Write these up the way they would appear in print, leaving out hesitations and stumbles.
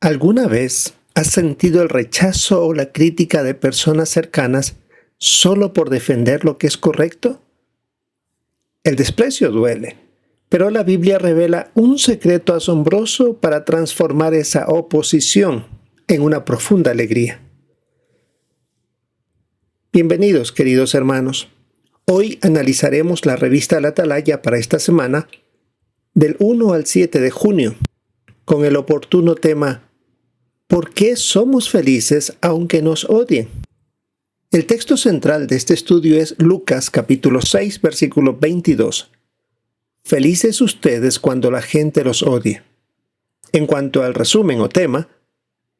¿Alguna vez has sentido el rechazo o la crítica de personas cercanas solo por defender lo que es correcto? El desprecio duele, pero la Biblia revela un secreto asombroso para transformar esa oposición en una profunda alegría. Bienvenidos, queridos hermanos. Hoy analizaremos la revista La Atalaya para esta semana, del 1 al 7 de junio, con el oportuno tema ¿Por qué somos felices aunque nos odien? El texto central de este estudio es Lucas capítulo 6, versículo 22. Felices ustedes cuando la gente los odie. En cuanto al resumen o tema,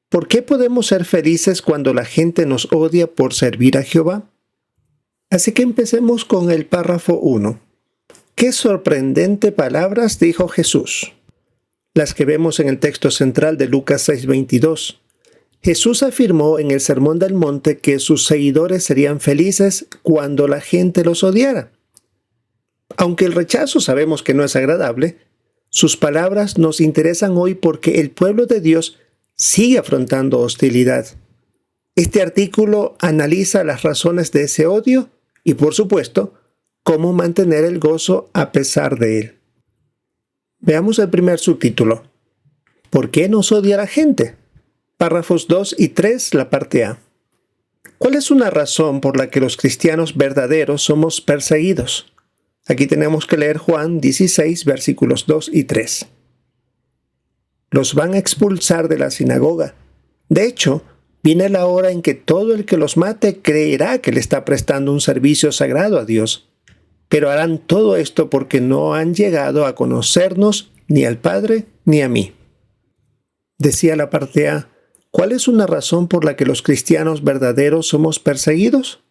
¿por qué podemos ser felices cuando la gente nos odia por servir a Jehová? Así que empecemos con el párrafo 1. ¡Qué sorprendente palabras dijo Jesús! Las que vemos en el texto central de Lucas 6:22. Jesús afirmó en el Sermón del Monte que sus seguidores serían felices cuando la gente los odiara. Aunque el rechazo sabemos que no es agradable, sus palabras nos interesan hoy porque el pueblo de Dios sigue afrontando hostilidad. Este artículo analiza las razones de ese odio y, por supuesto, cómo mantener el gozo a pesar de él. Veamos el primer subtítulo. ¿Por qué nos odia la gente? Párrafos 2 y 3, la parte A. ¿Cuál es una razón por la que los cristianos verdaderos somos perseguidos? Aquí tenemos que leer Juan 16, versículos 2 y 3. Los van a expulsar de la sinagoga. De hecho, viene la hora en que todo el que los mate creerá que le está prestando un servicio sagrado a Dios. Pero harán todo esto porque no han llegado a conocernos ni al Padre ni a mí. Decía la parte A, ¿cuál es una razón por la que los cristianos verdaderos somos perseguidos?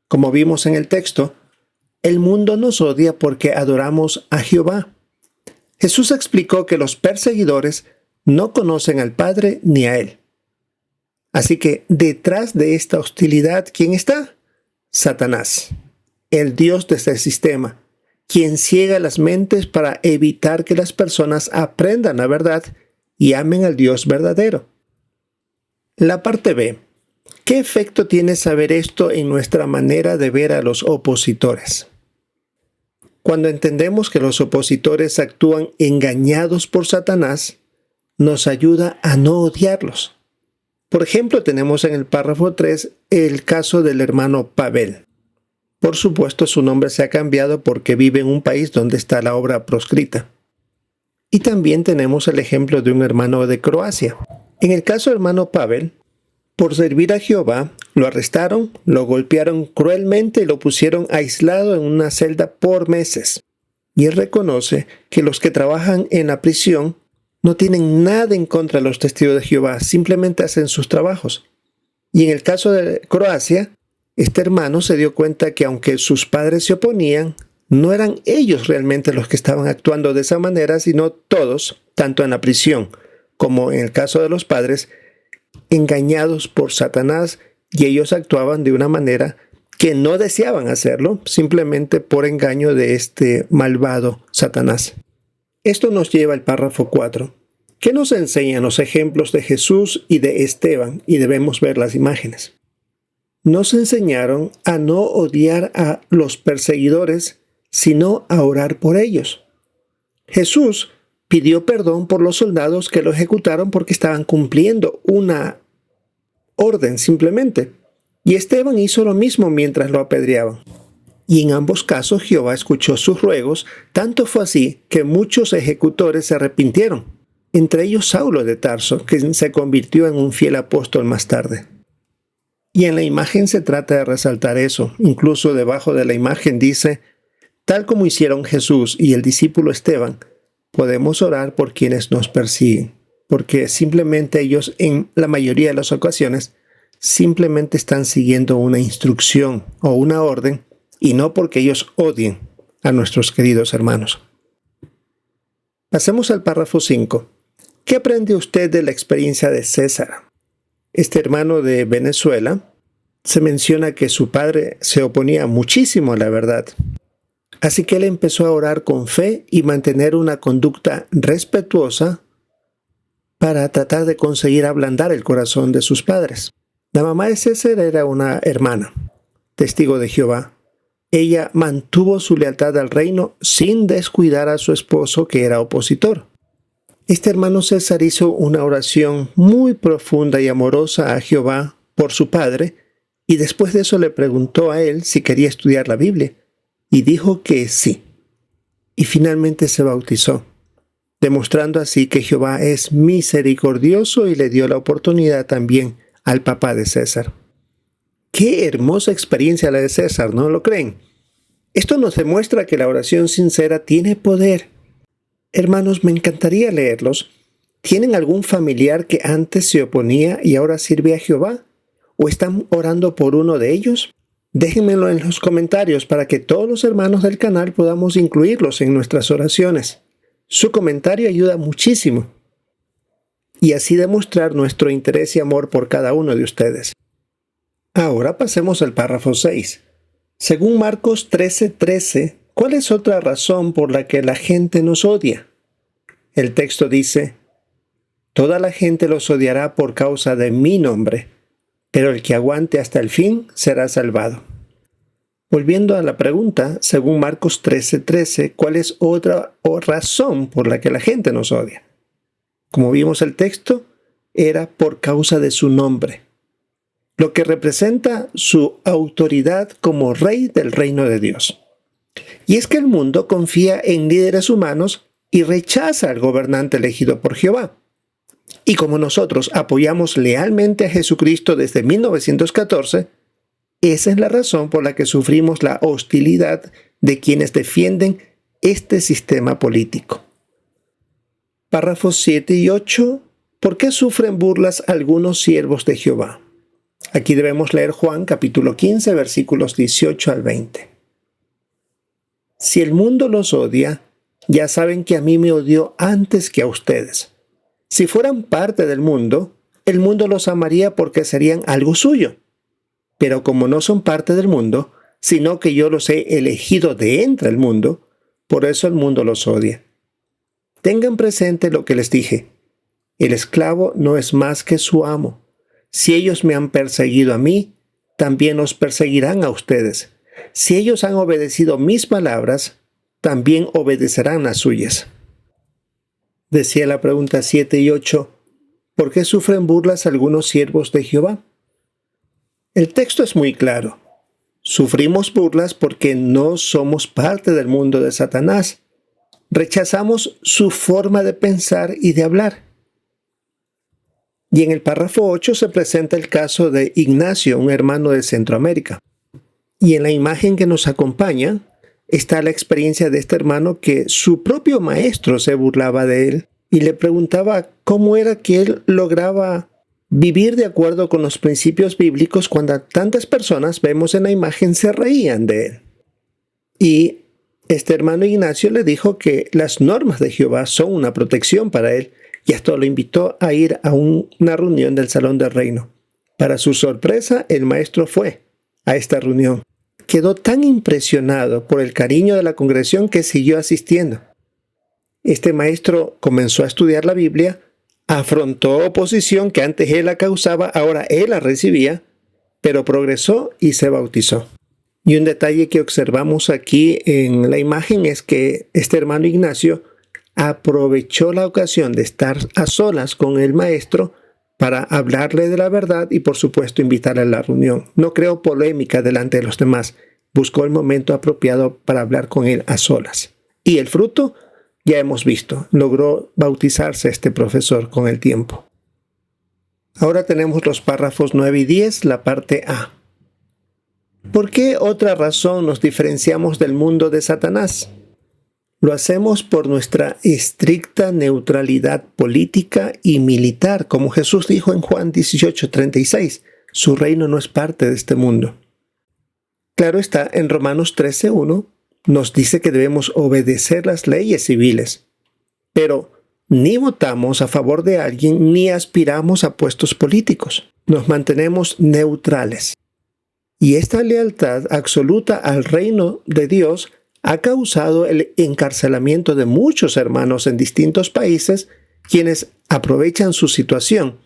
Como vimos en el texto, el mundo nos odia porque adoramos a Jehová. Jesús explicó que los perseguidores no conocen al Padre ni a Él. Así que detrás de esta hostilidad, ¿quién está? Satanás, el Dios de este sistema, quien ciega las mentes para evitar que las personas aprendan la verdad y amen al Dios verdadero. La parte B. ¿Qué efecto tiene saber esto en nuestra manera de ver a los opositores? Cuando entendemos que los opositores actúan engañados por Satanás, nos ayuda a no odiarlos. Por ejemplo, tenemos en el párrafo 3 el caso del hermano Pavel. Por supuesto, su nombre se ha cambiado porque vive en un país donde está la obra proscrita. Y también tenemos el ejemplo de un hermano de Croacia. En el caso del hermano Pavel, por servir a Jehová, lo arrestaron, lo golpearon cruelmente y lo pusieron aislado en una celda por meses. Y él reconoce que los que trabajan en la prisión no tienen nada en contra de los testigos de Jehová, simplemente hacen sus trabajos. Y en el caso de Croacia, este hermano se dio cuenta que aunque sus padres se oponían, no eran ellos realmente los que estaban actuando de esa manera, sino todos, tanto en la prisión como en el caso de los padres, engañados por Satanás, y ellos actuaban de una manera que no deseaban hacerlo, simplemente por engaño de este malvado Satanás. Esto nos lleva al párrafo 4. ¿Qué nos enseñan los ejemplos de Jesús y de Esteban? Y debemos ver las imágenes. Nos enseñaron a no odiar a los perseguidores, sino a orar por ellos. Jesús pidió perdón por los soldados que lo ejecutaron porque estaban cumpliendo una orden simplemente. Y Esteban hizo lo mismo mientras lo apedreaban. Y en ambos casos Jehová escuchó sus ruegos, tanto fue así que muchos ejecutores se arrepintieron, entre ellos Saulo de Tarso, que se convirtió en un fiel apóstol más tarde. Y en la imagen se trata de resaltar eso. Incluso debajo de la imagen dice, tal como hicieron Jesús y el discípulo Esteban, podemos orar por quienes nos persiguen, porque simplemente ellos, en la mayoría de las ocasiones, simplemente están siguiendo una instrucción o una orden, y no porque ellos odien a nuestros queridos hermanos. Pasemos al párrafo 5. ¿Qué aprende usted de la experiencia de César? Este hermano de Venezuela se menciona que su padre se oponía muchísimo a la verdad. Así que él empezó a orar con fe y mantener una conducta respetuosa para tratar de conseguir ablandar el corazón de sus padres. La mamá de César era una hermana, testigo de Jehová. Ella mantuvo su lealtad al reino sin descuidar a su esposo, que era opositor. Este hermano César hizo una oración muy profunda y amorosa a Jehová por su padre, y después de eso le preguntó a él si quería estudiar la Biblia, y dijo que sí. Y finalmente se bautizó, demostrando así que Jehová es misericordioso, y le dio la oportunidad también al papá de César. Qué hermosa experiencia la de César, ¿no lo creen? Esto nos demuestra que la oración sincera tiene poder. Hermanos, me encantaría leerlos. ¿Tienen algún familiar que antes se oponía y ahora sirve a Jehová? ¿O están orando por uno de ellos? Déjenmelo en los comentarios para que todos los hermanos del canal podamos incluirlos en nuestras oraciones. Su comentario ayuda muchísimo. Y así demostrar nuestro interés y amor por cada uno de ustedes. Ahora pasemos al párrafo 6. Según Marcos 13:13, ¿cuál es otra razón por la que la gente nos odia? El texto dice: toda la gente los odiará por causa de mi nombre, pero el que aguante hasta el fin será salvado. Volviendo a la pregunta, según Marcos 13:13, ¿cuál es otra razón por la que la gente nos odia? Como vimos el texto, era por causa de su nombre, lo que representa su autoridad como rey del reino de Dios. Y es que el mundo confía en líderes humanos y rechaza al gobernante elegido por Jehová. Y como nosotros apoyamos lealmente a Jesucristo desde 1914, esa es la razón por la que sufrimos la hostilidad de quienes defienden este sistema político. Párrafos 7 y 8. ¿Por qué sufren burlas algunos siervos de Jehová? Aquí debemos leer Juan capítulo 15, versículos 18 al 20. Si el mundo los odia, ya saben que a mí me odió antes que a ustedes. Si fueran parte del mundo, el mundo los amaría porque serían algo suyo. Pero como no son parte del mundo, sino que yo los he elegido de entre el mundo, por eso el mundo los odia. Tengan presente lo que les dije. El esclavo no es más que su amo. Si ellos me han perseguido a mí, también os perseguirán a ustedes. Si ellos han obedecido mis palabras, también obedecerán las suyas. Decía la pregunta 7 y 8, ¿por qué sufren burlas algunos siervos de Jehová? El texto es muy claro. Sufrimos burlas porque no somos parte del mundo de Satanás. Rechazamos su forma de pensar y de hablar. Y en el párrafo 8 se presenta el caso de Ignacio, un hermano de Centroamérica. Y en la imagen que nos acompaña está la experiencia de este hermano que su propio maestro se burlaba de él y le preguntaba cómo era que él lograba vivir de acuerdo con los principios bíblicos cuando tantas personas, vemos en la imagen, se reían de él. Y este hermano Ignacio le dijo que las normas de Jehová son una protección para él y hasta lo invitó a ir a una reunión del Salón del Reino. Para su sorpresa, el maestro fue a esta reunión. Quedó tan impresionado por el cariño de la congregación que siguió asistiendo. Este maestro comenzó a estudiar la Biblia, afrontó oposición que antes él la causaba, ahora él la recibía, pero progresó y se bautizó. Y un detalle que observamos aquí en la imagen es que este hermano Ignacio aprovechó la ocasión de estar a solas con el maestro para hablarle de la verdad y por supuesto invitarle a la reunión. No creó polémica delante de los demás, buscó el momento apropiado para hablar con él a solas. Y el fruto, ya hemos visto, logró bautizarse este profesor con el tiempo. Ahora tenemos los párrafos 9 y 10, la parte A. ¿Por qué otra razón nos diferenciamos del mundo de Satanás? Lo hacemos por nuestra estricta neutralidad política y militar, como Jesús dijo en Juan 18:36, su reino no es parte de este mundo. Claro está, en Romanos 13:1 nos dice que debemos obedecer las leyes civiles, pero ni votamos a favor de alguien ni aspiramos a puestos políticos. Nos mantenemos neutrales. Y esta lealtad absoluta al reino de Dios ha causado el encarcelamiento de muchos hermanos en distintos países quienes aprovechan su situación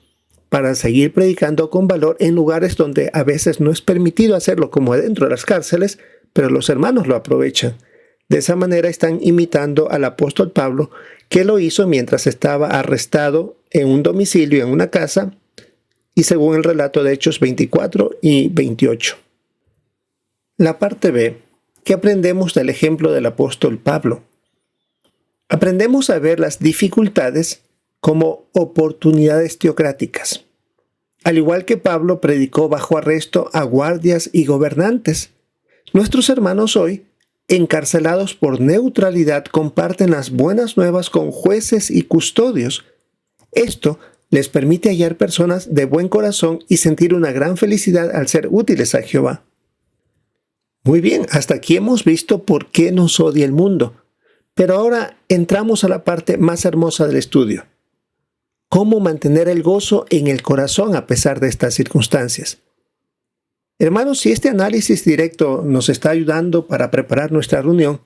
para seguir predicando con valor en lugares donde a veces no es permitido hacerlo, como adentro de las cárceles, pero los hermanos lo aprovechan. De esa manera están imitando al apóstol Pablo, que lo hizo mientras estaba arrestado en un domicilio, en una casa, y según el relato de Hechos 24 y 28. La parte B. ¿Qué aprendemos del ejemplo del apóstol Pablo? Aprendemos a ver las dificultades como oportunidades teocráticas. Al igual que Pablo predicó bajo arresto a guardias y gobernantes, nuestros hermanos hoy, encarcelados por neutralidad, comparten las buenas nuevas con jueces y custodios. Esto les permite hallar personas de buen corazón y sentir una gran felicidad al ser útiles a Jehová. Muy bien, hasta aquí hemos visto por qué nos odia el mundo. Pero ahora entramos a la parte más hermosa del estudio. ¿Cómo mantener el gozo en el corazón a pesar de estas circunstancias? Hermanos, si este análisis directo nos está ayudando para preparar nuestra reunión,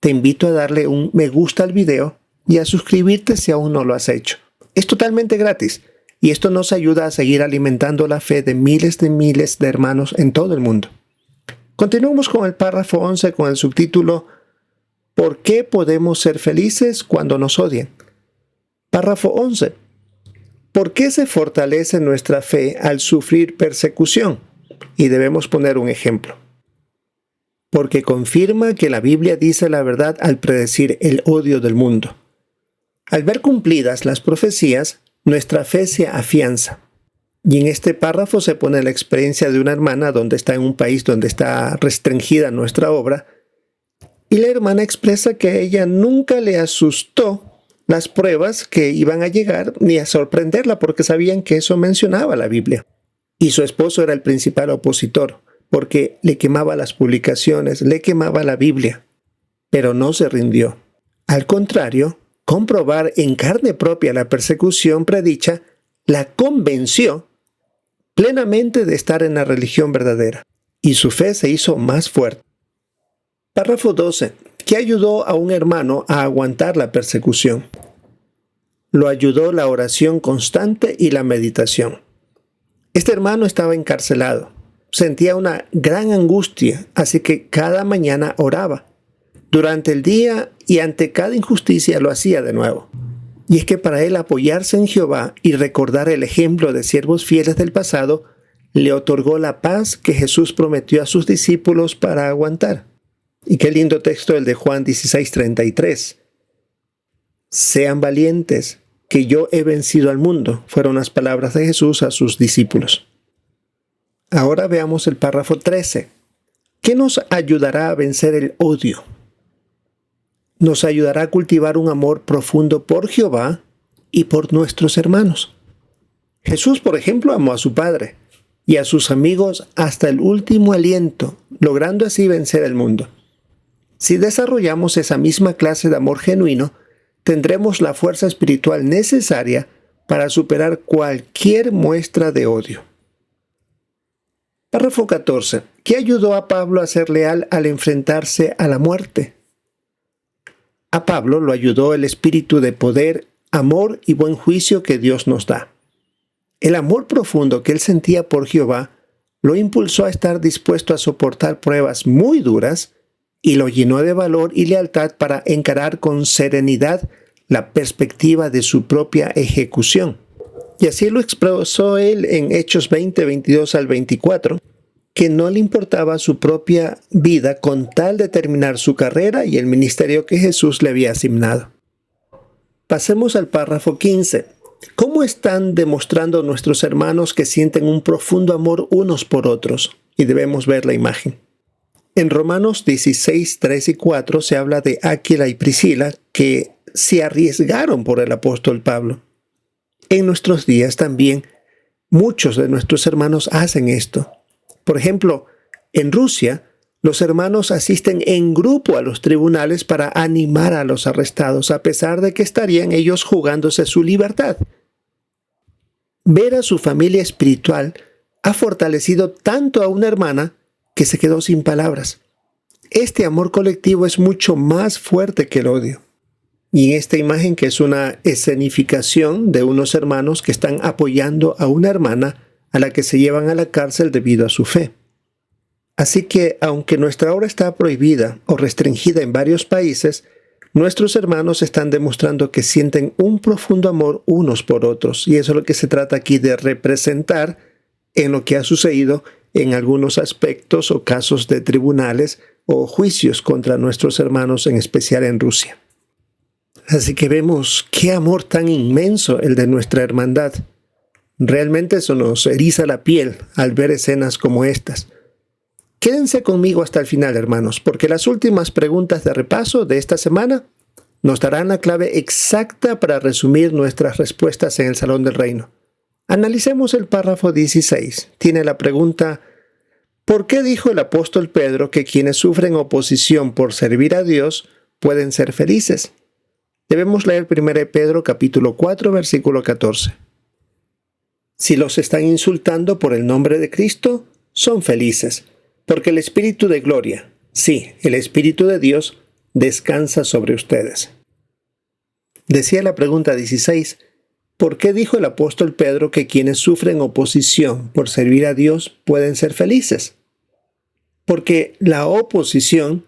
te invito a darle un me gusta al video y a suscribirte si aún no lo has hecho. Es totalmente gratis y esto nos ayuda a seguir alimentando la fe de miles de hermanos en todo el mundo. Continuamos con el párrafo 11 con el subtítulo ¿Por qué podemos ser felices cuando nos odian? Párrafo 11. ¿Por qué se fortalece nuestra fe al sufrir persecución? Y debemos poner un ejemplo. Porque confirma que la Biblia dice la verdad al predecir el odio del mundo. Al ver cumplidas las profecías, nuestra fe se afianza. Y en este párrafo se pone la experiencia de una hermana donde está en un país donde está restringida nuestra obra, y la hermana expresa que a ella nunca le asustó las pruebas que iban a llegar ni a sorprenderla porque sabían que eso mencionaba la Biblia. Y su esposo era el principal opositor porque le quemaba las publicaciones, le quemaba la Biblia, pero no se rindió. Al contrario, comprobar en carne propia la persecución predicha la convenció plenamente de estar en la religión verdadera y su fe se hizo más fuerte. Párrafo 12. ¿Qué ayudó a un hermano a aguantar la persecución? Lo ayudó la oración constante y la meditación. Este hermano estaba encarcelado. Sentía una gran angustia, así que cada mañana oraba. Durante el día y ante cada injusticia lo hacía de nuevo. Y es que para él apoyarse en Jehová y recordar el ejemplo de siervos fieles del pasado, le otorgó la paz que Jesús prometió a sus discípulos para aguantar. Y qué lindo texto el de Juan 16:33. Sean valientes, que yo he vencido al mundo, fueron las palabras de Jesús a sus discípulos. Ahora veamos el párrafo 13. ¿Qué nos ayudará a vencer el odio? Nos ayudará a cultivar un amor profundo por Jehová y por nuestros hermanos. Jesús, por ejemplo, amó a su Padre y a sus amigos hasta el último aliento, logrando así vencer el mundo. Si desarrollamos esa misma clase de amor genuino, tendremos la fuerza espiritual necesaria para superar cualquier muestra de odio. Párrafo 14. ¿Qué ayudó a Pablo a ser leal al enfrentarse a la muerte? A Pablo lo ayudó el espíritu de poder, amor y buen juicio que Dios nos da. El amor profundo que él sentía por Jehová lo impulsó a estar dispuesto a soportar pruebas muy duras y lo llenó de valor y lealtad para encarar con serenidad la perspectiva de su propia ejecución. Y así lo expresó él en Hechos 20, 22 al 24, que no le importaba su propia vida con tal de terminar su carrera y el ministerio que Jesús le había asignado. Pasemos al párrafo 15. ¿Cómo están demostrando nuestros hermanos que sienten un profundo amor unos por otros? Y debemos ver la imagen. En Romanos 16, 3 y 4 se habla de Áquila y Priscila que se arriesgaron por el apóstol Pablo. En nuestros días también muchos de nuestros hermanos hacen esto. Por ejemplo, en Rusia, los hermanos asisten en grupo a los tribunales para animar a los arrestados, a pesar de que estarían ellos jugándose su libertad. Ver a su familia espiritual ha fortalecido tanto a una hermana que se quedó sin palabras. Este amor colectivo es mucho más fuerte que el odio. Y en esta imagen, que es una escenificación de unos hermanos que están apoyando a una hermana a la que se llevan a la cárcel debido a su fe. Así que, aunque nuestra obra está prohibida o restringida en varios países, nuestros hermanos están demostrando que sienten un profundo amor unos por otros. Y eso es lo que se trata aquí de representar en lo que ha sucedido en algunos aspectos o casos de tribunales o juicios contra nuestros hermanos, en especial en Rusia. Así que vemos qué amor tan inmenso el de nuestra hermandad. Realmente eso nos eriza la piel al ver escenas como estas. Quédense conmigo hasta el final, hermanos, porque las últimas preguntas de repaso de esta semana nos darán la clave exacta para resumir nuestras respuestas en el Salón del Reino. Analicemos el párrafo 16. Tiene la pregunta: ¿por qué dijo el apóstol Pedro que quienes sufren oposición por servir a Dios pueden ser felices? Debemos leer 1 Pedro capítulo 4, versículo 14. Si los están insultando por el nombre de Cristo, son felices, porque el Espíritu de gloria, sí, el Espíritu de Dios, descansa sobre ustedes. Decía la pregunta 16, ¿por qué dijo el apóstol Pedro que quienes sufren oposición por servir a Dios pueden ser felices? Porque la oposición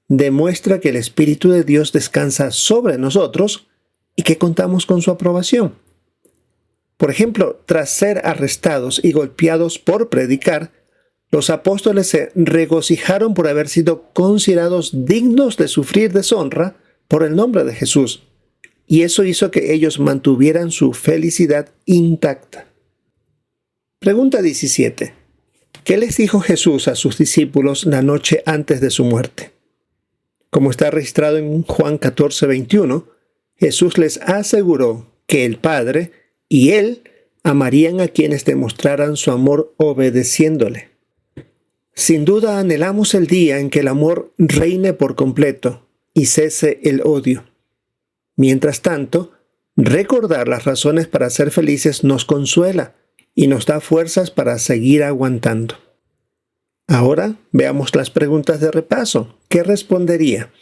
demuestra que el Espíritu de Dios descansa sobre nosotros y que contamos con su aprobación. Por ejemplo, tras ser arrestados y golpeados por predicar, los apóstoles se regocijaron por haber sido considerados dignos de sufrir deshonra por el nombre de Jesús, y eso hizo que ellos mantuvieran su felicidad intacta. Pregunta 17. ¿Qué les dijo Jesús a sus discípulos la noche antes de su muerte? Como está registrado en Juan 14, 21, Jesús les aseguró que el Padre y Él amarían a quienes demostraran su amor obedeciéndole. Sin duda anhelamos el día en que el amor reine por completo y cese el odio. Mientras tanto, recordar las razones para ser felices nos consuela y nos da fuerzas para seguir aguantando. Ahora veamos las preguntas de repaso. ¿Qué respondería?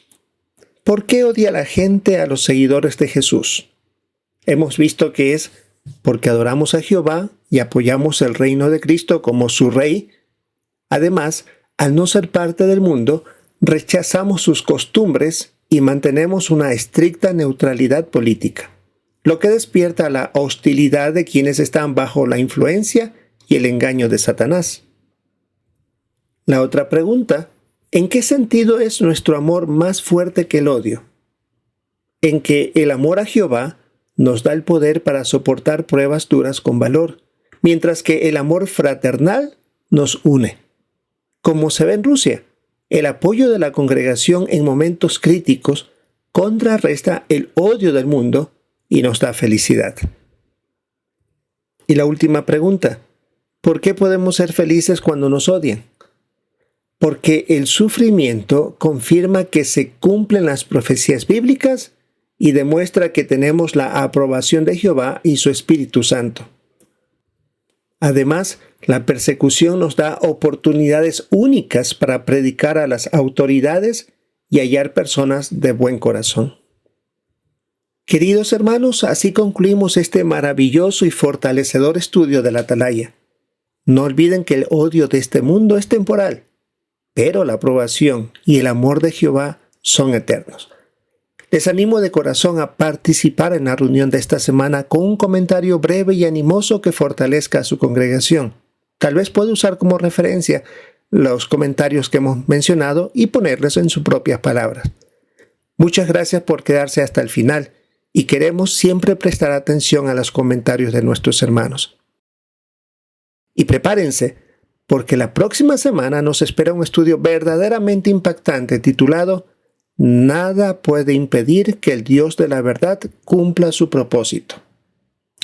¿Por qué odia la gente a los seguidores de Jesús? Hemos visto que es porque adoramos a Jehová y apoyamos el reino de Cristo como su Rey. Además, al no ser parte del mundo, rechazamos sus costumbres y mantenemos una estricta neutralidad política, lo que despierta la hostilidad de quienes están bajo la influencia y el engaño de Satanás. La otra pregunta: ¿en qué sentido es nuestro amor más fuerte que el odio? En que el amor a Jehová nos da el poder para soportar pruebas duras con valor, mientras que el amor fraternal nos une. Como se ve en Rusia, el apoyo de la congregación en momentos críticos contrarresta el odio del mundo y nos da felicidad. Y la última pregunta: ¿por qué podemos ser felices cuando nos odian? Porque el sufrimiento confirma que se cumplen las profecías bíblicas y demuestra que tenemos la aprobación de Jehová y su Espíritu Santo. Además, la persecución nos da oportunidades únicas para predicar a las autoridades y hallar personas de buen corazón. Queridos hermanos, así concluimos este maravilloso y fortalecedor estudio de la Atalaya. No olviden que el odio de este mundo es temporal, pero la aprobación y el amor de Jehová son eternos. Les animo de corazón a participar en la reunión de esta semana con un comentario breve y animoso que fortalezca a su congregación. Tal vez puede usar como referencia los comentarios que hemos mencionado y ponerlos en sus propias palabras. Muchas gracias por quedarse hasta el final y queremos siempre prestar atención a los comentarios de nuestros hermanos. Y prepárense, porque la próxima semana nos espera un estudio verdaderamente impactante titulado Nada puede impedir que el Dios de la verdad cumpla su propósito.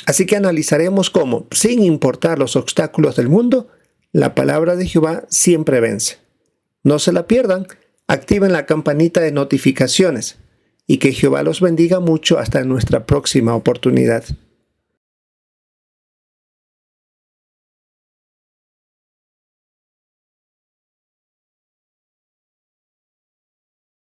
Así que analizaremos cómo, sin importar los obstáculos del mundo, la palabra de Jehová siempre vence. No se la pierdan, activen la campanita de notificaciones y que Jehová los bendiga mucho hasta nuestra próxima oportunidad.